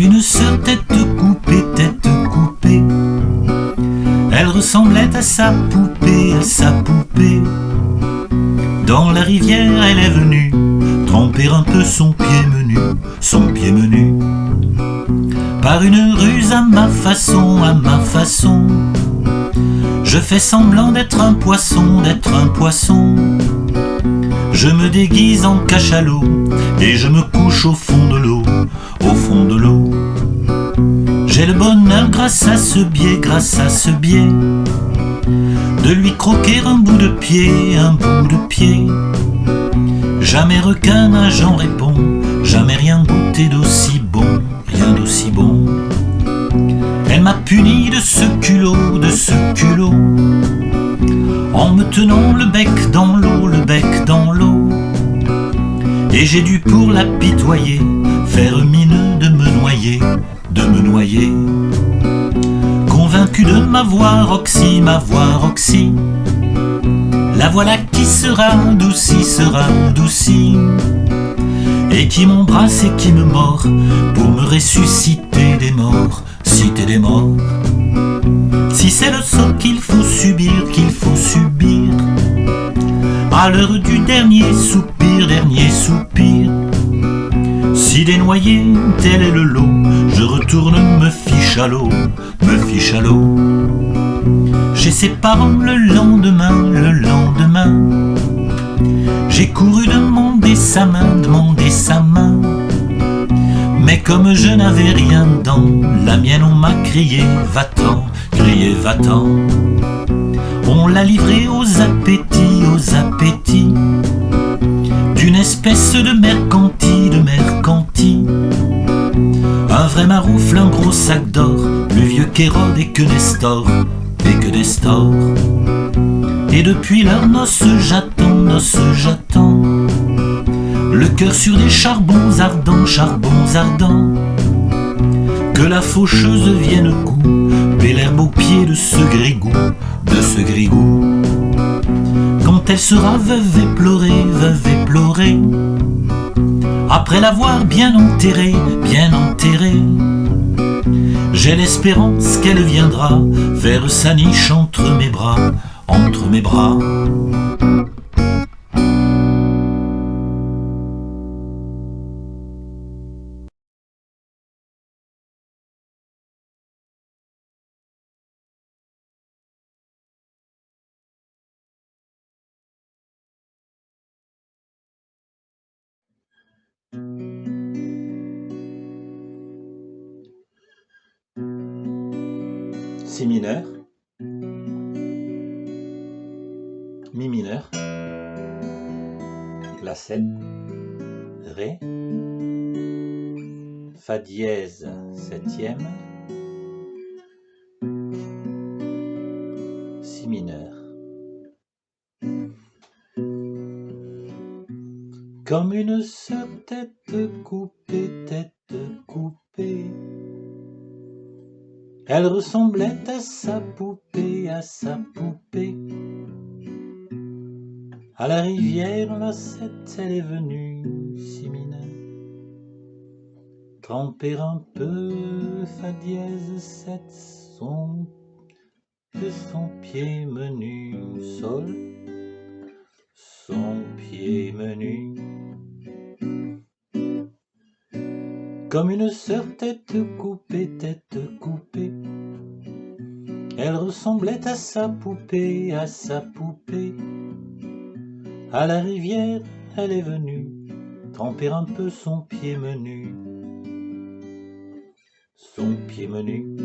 une sœur tête coupée, tête coupée. Elle ressemblait à sa poupée, à sa poupée. Dans la rivière elle est venue tremper un peu son pied menu, son pied menu. Par une ruse à ma façon, à ma façon. Je fais semblant d'être un poisson, d'être un poisson. Je me déguise en cachalot et je me couche au fond de l'eau, au fond de l'eau. J'ai le bonheur grâce à ce biais, grâce à ce biais, de lui croquer un bout de pied, un bout de pied. Jamais requin nage en répond, jamais rien goûté d'aussi bon, rien d'aussi bon. Elle m'a puni de ce culot, de ce culot, en me tenant le bec dans l'eau, le bec dans l'eau. Et j'ai dû pour l'apitoyer faire mine de me noyer, de me noyer. Convaincu de m'avoir oxy, m'avoir oxy, la voilà qui sera doucie, et qui m'embrasse et qui me mord pour me ressusciter des morts, citer des morts. Si c'est le sort qu'il faut subir, à l'heure du dernier soupir, dernier soupir. Si dénoyé, tel est le lot, je retourne me fiche à l'eau, me fiche à l'eau. Chez ses parents le lendemain, le lendemain, j'ai couru demander sa main, demander sa main. Mais comme je n'avais rien dedans, la mienne on m'a crié va-t'en, crié va-t'en. On l'a livré aux appétits, aux appétits d'une espèce de mercanti, de mercanti. Un vrai maroufle, un gros sac d'or, plus vieux qu'Hérode et que Nestor, et que Nestor. Et depuis leurs noces j'attends, le cœur sur des charbons ardents, que la faucheuse vienne couper l'herbe aux pieds de ce grigou, de ce grigou. Quand elle sera veuve et pleurer, après l'avoir bien enterrée, j'ai l'espérance qu'elle viendra faire sa niche entre mes bras, entre mes bras. Si mineur, mi mineur, la 7, ré, fa dièse 7e, si mineur. Comme une sœur tête coupée, elle ressemblait à sa poupée, à la rivière la 7 elle est venue, si mineur, tremper un peu, fa dièse 7 de son pied menu, sol, son pied menu. Comme une sœur tête coupée, elle ressemblait à sa poupée, à la rivière elle est venue tremper un peu son pied menu, son pied menu.